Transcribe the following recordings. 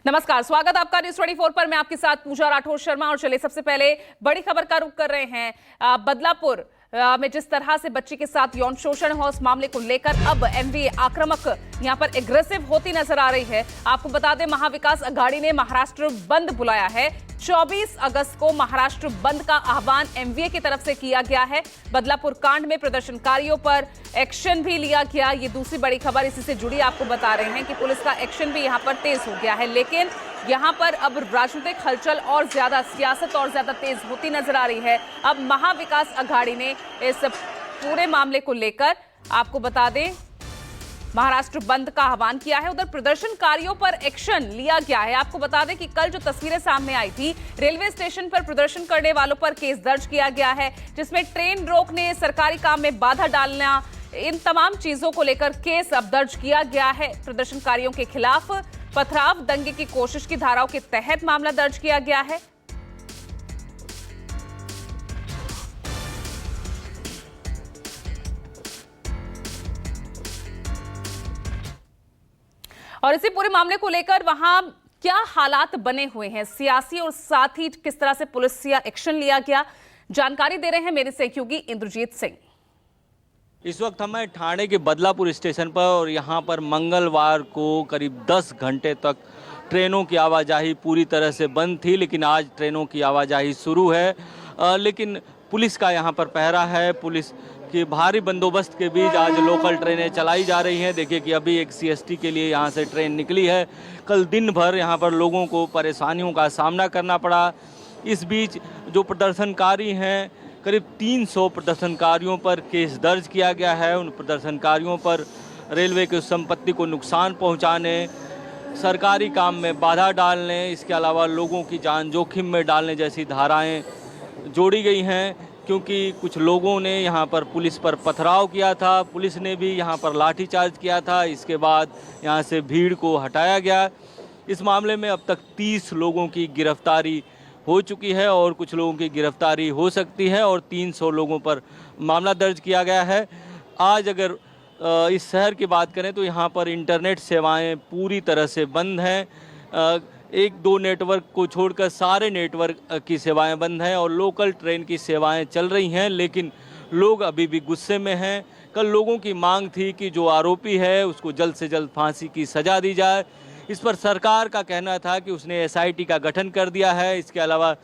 नमस्कार, स्वागत आपका न्यूज 24 पर। मैं आपके साथ पूजा राठौर शर्मा। और चलिए सबसे पहले बड़ी खबर का रुख कर रहे हैं। बदलापुर में जिस तरह से बच्ची के साथ यौन शोषण हुआ, उस मामले को लेकर अब एमवीए आक्रामक यहां पर एग्रेसिव होती नजर आ रही है। आपको बता दें, महाविकास अघाड़ी ने महाराष्ट्र बंद बुलाया है। 24 अगस्त को महाराष्ट्र बंद का आह्वान एमवीए की तरफ से किया गया है। बदलापुर कांड में प्रदर्शनकारियों पर एक्शन भी लिया गया। ये दूसरी बड़ी खबर इसी से जुड़ी आपको बता रहे हैं कि पुलिस का एक्शन भी यहां पर तेज हो गया है। लेकिन यहां पर अब राजनीतिक हलचल और ज्यादा, सियासत और ज्यादा तेज होती नजर आ रही है। अब महाविकास अघाड़ी ने इस पूरे मामले को लेकर आपको बता दें, महाराष्ट्र बंद का आह्वान किया है। उधर प्रदर्शनकारियों पर एक्शन लिया गया है। आपको बता दें कि कल जो तस्वीरें सामने आई थी, रेलवे स्टेशन पर प्रदर्शन करने वालों पर केस दर्ज किया गया है, जिसमें ट्रेन रोकने, सरकारी काम में बाधा डालना, इन तमाम चीजों को लेकर केस अब दर्ज किया गया है। प्रदर्शनकारियों के खिलाफ पथराव, दंगे की कोशिश की धाराओं के तहत मामला दर्ज किया गया है। और इसी पूरे मामले को लेकर वहां क्या हालात बने हुए हैं, सियासी और साथ ही किस तरह से पुलिस से एक्शन लिया गया, जानकारी दे रहे हैं मेरे सहयोगी इंद्रजीत सिंह। इस वक्त हमें ठाणे के बदलापुर स्टेशन पर, और यहाँ पर मंगलवार को करीब 10 घंटे तक ट्रेनों की आवाजाही पूरी तरह से बंद थी, लेकिन आज ट्रेनों की आवाजाही शुरू है। लेकिन पुलिस का यहाँ पर पहरा है। पुलिस के भारी बंदोबस्त के बीच आज लोकल ट्रेनें चलाई जा रही हैं। देखिए कि अभी एक सीएसटी के लिए यहाँ से ट्रेन निकली है। कल दिन भर यहाँ पर लोगों को परेशानियों का सामना करना पड़ा। इस बीच जो प्रदर्शनकारी हैं, करीब 300 प्रदर्शनकारियों पर केस दर्ज किया गया है। उन प्रदर्शनकारियों पर रेलवे की संपत्ति को नुकसान पहुंचाने, सरकारी काम में बाधा डालने, इसके अलावा लोगों की जान जोखिम में डालने जैसी धाराएं जोड़ी गई हैं। क्योंकि कुछ लोगों ने यहाँ पर पुलिस पर पथराव किया था, पुलिस ने भी यहाँ पर लाठीचार्ज किया था। इसके बाद यहाँ से भीड़ को हटाया गया। इस मामले में अब तक 30 लोगों की गिरफ्तारी हो चुकी है और कुछ लोगों की गिरफ्तारी हो सकती है, और 300 लोगों पर मामला दर्ज किया गया है। आज अगर इस शहर की बात करें तो यहाँ पर इंटरनेट सेवाएं पूरी तरह से बंद हैं। एक दो नेटवर्क को छोड़कर सारे नेटवर्क की सेवाएं बंद हैं और लोकल ट्रेन की सेवाएं चल रही हैं, लेकिन लोग अभी भी गुस्से में हैं। कल लोगों की मांग थी कि जो आरोपी है उसको जल्द से जल्द फांसी की सज़ा दी जाए। इस पर सरकार का कहना था कि उसने एसआईटी का गठन कर दिया है। इसके अलावा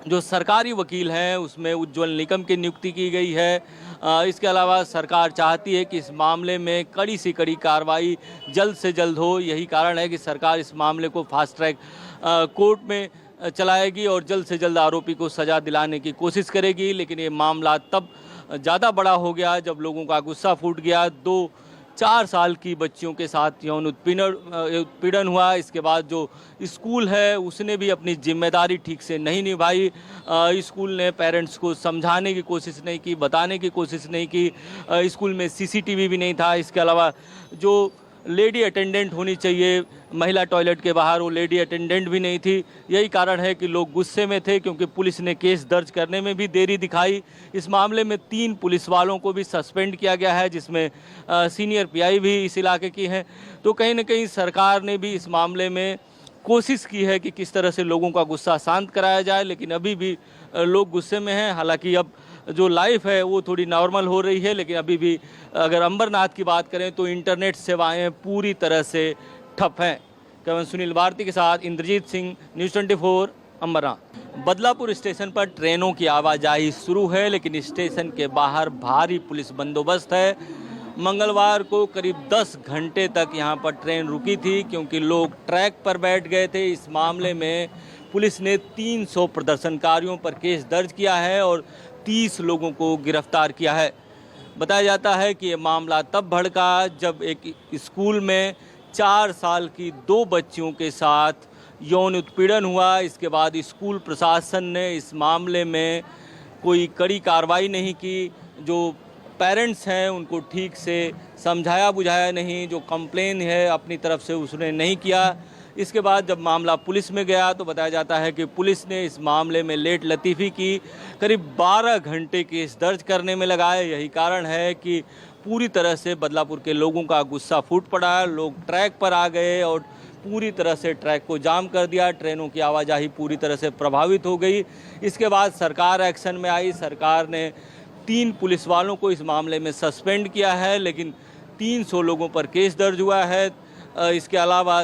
जो सरकारी वकील हैं उसमें उज्ज्वल निकम की नियुक्ति की गई है। इसके अलावा सरकार चाहती है कि इस मामले में कड़ी से कड़ी कार्रवाई जल्द से जल्द हो। यही कारण है कि सरकार इस मामले को फास्ट ट्रैक कोर्ट में चलाएगी और जल्द से जल्द आरोपी को सज़ा दिलाने की कोशिश करेगी। लेकिन ये मामला तब ज़्यादा बड़ा हो गया जब लोगों का गुस्सा फूट गया। 4 साल की बच्चियों के साथ यौन उत्पीड़न हुआ। इसके बाद जो स्कूल है उसने भी अपनी जिम्मेदारी ठीक से नहीं निभाई। स्कूल ने पेरेंट्स को समझाने की कोशिश नहीं की, बताने की कोशिश नहीं की। स्कूल में सीसीटीवी भी नहीं था। इसके अलावा जो लेडी अटेंडेंट होनी चाहिए महिला टॉयलेट के बाहर, वो लेडी अटेंडेंट भी नहीं थी। यही कारण है कि लोग गुस्से में थे, क्योंकि पुलिस ने केस दर्ज करने में भी देरी दिखाई। इस मामले में 3 पुलिस वालों को भी सस्पेंड किया गया है, जिसमें सीनियर पीआई भी इस इलाके की हैं। तो कहीं ना कहीं सरकार ने भी इस मामले में कोशिश की है कि किस तरह से लोगों का गुस्सा शांत कराया जाए, लेकिन अभी भी लोग गुस्से में हैं। हालांकि अब जो लाइफ है वो थोड़ी नॉर्मल हो रही है, लेकिन अभी भी अगर अंबरनाथ की बात करें तो इंटरनेट सेवाएं पूरी तरह से ठप हैं। कैमरा सुनील भारती के साथ इंद्रजीत सिंह, न्यूज़ 24, अंबरनाथ। बदलापुर स्टेशन पर ट्रेनों की आवाजाही शुरू है, लेकिन स्टेशन के बाहर भारी पुलिस बंदोबस्त है। मंगलवार को करीब 10 घंटे तक यहाँ पर ट्रेन रुकी थी, क्योंकि लोग ट्रैक पर बैठ गए थे। इस मामले में पुलिस ने 300 प्रदर्शनकारियों पर केस दर्ज किया है और 30 लोगों को गिरफ्तार किया है। बताया जाता है कि ये मामला तब भड़का जब एक स्कूल में 4 साल की 2 बच्चियों के साथ यौन उत्पीड़न हुआ। इसके बाद स्कूल प्रशासन ने इस मामले में कोई कड़ी कार्रवाई नहीं की। जो पेरेंट्स हैं उनको ठीक से समझाया बुझाया नहीं, जो कंप्लेन है अपनी तरफ से उसने नहीं किया। इसके बाद जब मामला पुलिस में गया तो बताया जाता है कि पुलिस ने इस मामले में लेट लतीफ़ी की, करीब 12 घंटे केस दर्ज करने में लगाए। यही कारण है कि पूरी तरह से बदलापुर के लोगों का गुस्सा फूट पड़ा। लोग ट्रैक पर आ गए और पूरी तरह से ट्रैक को जाम कर दिया। ट्रेनों की आवाजाही पूरी तरह से प्रभावित हो गई। इसके बाद सरकार एक्शन में आई। सरकार ने 3 पुलिस वालों को इस मामले में सस्पेंड किया है, लेकिन 300 लोगों पर केस दर्ज हुआ है। इसके अलावा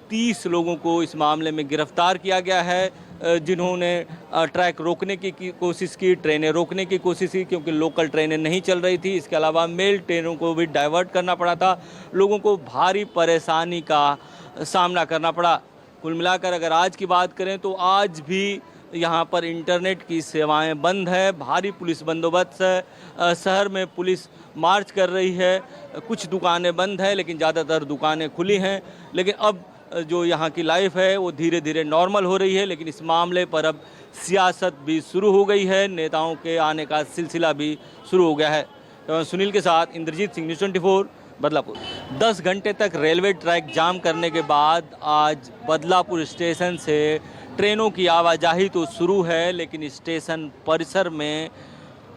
30 लोगों को इस मामले में गिरफ्तार किया गया है, जिन्होंने ट्रैक रोकने की कोशिश की, ट्रेनें रोकने की कोशिश की, क्योंकि लोकल ट्रेनें नहीं चल रही थी। इसके अलावा मेल ट्रेनों को भी डाइवर्ट करना पड़ा था। लोगों को भारी परेशानी का सामना करना पड़ा। कुल मिलाकर अगर आज की बात करें तो आज भी यहाँ पर इंटरनेट की सेवाएं बंद है। भारी पुलिस बंदोबस्त है। शहर में पुलिस मार्च कर रही है। कुछ दुकानें बंद हैं, लेकिन ज़्यादातर दुकानें खुली हैं। लेकिन अब जो यहाँ की लाइफ है वो धीरे धीरे नॉर्मल हो रही है। लेकिन इस मामले पर अब सियासत भी शुरू हो गई है। नेताओं के आने का सिलसिला भी शुरू हो गया है। तो सुनील के साथ इंद्रजीत सिंह, न्यूज़ 24, बदलापुर। 10 घंटे तक रेलवे ट्रैक जाम करने के बाद आज बदलापुर स्टेशन से ट्रेनों की आवाजाही तो शुरू है, लेकिन स्टेशन परिसर में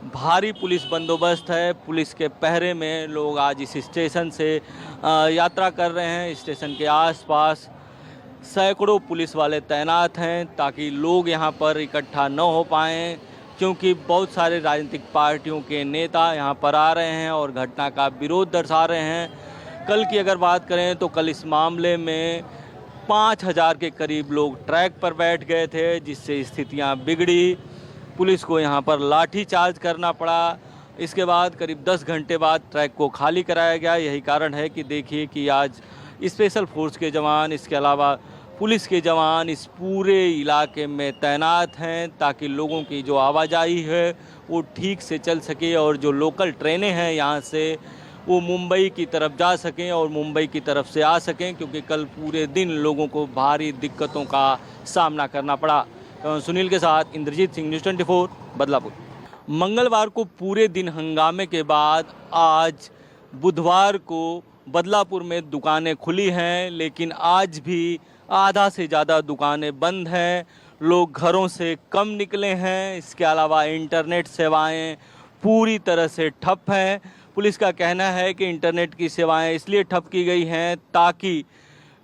भारी पुलिस बंदोबस्त है। पुलिस के पहरे में लोग आज इस स्टेशन से यात्रा कर रहे हैं। स्टेशन के आसपास सैकड़ों पुलिस वाले तैनात हैं ताकि लोग यहां पर इकट्ठा न हो पाएं, क्योंकि बहुत सारे राजनीतिक पार्टियों के नेता यहां पर आ रहे हैं और घटना का विरोध दर्शा रहे हैं। कल की अगर बात करें तो कल इस मामले में 5000 के करीब लोग ट्रैक पर बैठ गए थे, जिससे स्थितियां बिगड़ी। पुलिस को यहां पर लाठी चार्ज करना पड़ा। इसके बाद करीब 10 घंटे बाद ट्रैक को खाली कराया गया। यही कारण है कि देखिए कि आज स्पेशल फोर्स के जवान, इसके अलावा पुलिस के जवान इस पूरे इलाके में तैनात हैं ताकि लोगों की जो आवाजाही है वो ठीक से चल सके और जो लोकल ट्रेनें हैं यहाँ से वो मुंबई की तरफ जा सकें और मुंबई की तरफ से आ सकें, क्योंकि कल पूरे दिन लोगों को भारी दिक्कतों का सामना करना पड़ा। सुनील के साथ इंद्रजीत सिंह, न्यूज़ 24, बदलापुर। मंगलवार को पूरे दिन हंगामे के बाद आज बुधवार को बदलापुर में दुकानें खुली हैं, लेकिन आज भी आधा से ज़्यादा दुकानें बंद हैं। लोग घरों से कम निकले हैं। इसके अलावा इंटरनेट सेवाएं पूरी तरह से ठप हैं। पुलिस का कहना है कि इंटरनेट की सेवाएं इसलिए ठप की गई हैं ताकि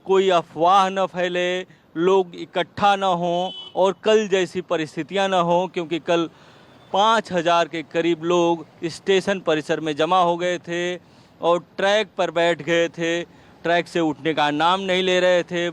कोई अफवाह न फैले, लोग इकट्ठा न हों और कल जैसी परिस्थितियां न हों, क्योंकि कल 5000 के करीब लोग स्टेशन परिसर में जमा हो गए थे और ट्रैक पर बैठ गए थे। ट्रैक से उठने का नाम नहीं ले रहे थे।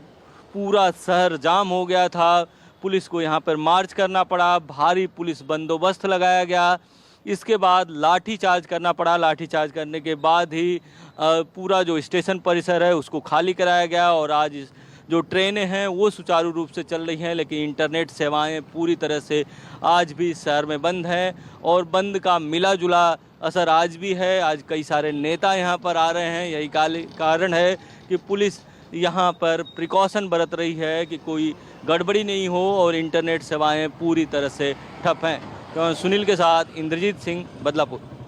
पूरा शहर जाम हो गया था। पुलिस को यहाँ पर मार्च करना पड़ा। भारी पुलिस बंदोबस्त लगाया गया। इसके बाद लाठी चार्ज करना पड़ा। लाठी चार्ज करने के बाद ही पूरा जो स्टेशन परिसर है उसको खाली कराया गया और आज जो ट्रेनें हैं वो सुचारू रूप से चल रही हैं, लेकिन इंटरनेट सेवाएं पूरी तरह से आज भी शहर में बंद हैं और बंद का मिला जुला असर आज भी है। आज कई सारे नेता यहाँ पर आ रहे हैं। यही कारण है कि पुलिस यहाँ पर प्रिकॉशन बरत रही है कि कोई गड़बड़ी नहीं हो और इंटरनेट सेवाएं पूरी तरह से ठप हैं। सुनील के साथ इंद्रजीत सिंह, बदलापुर।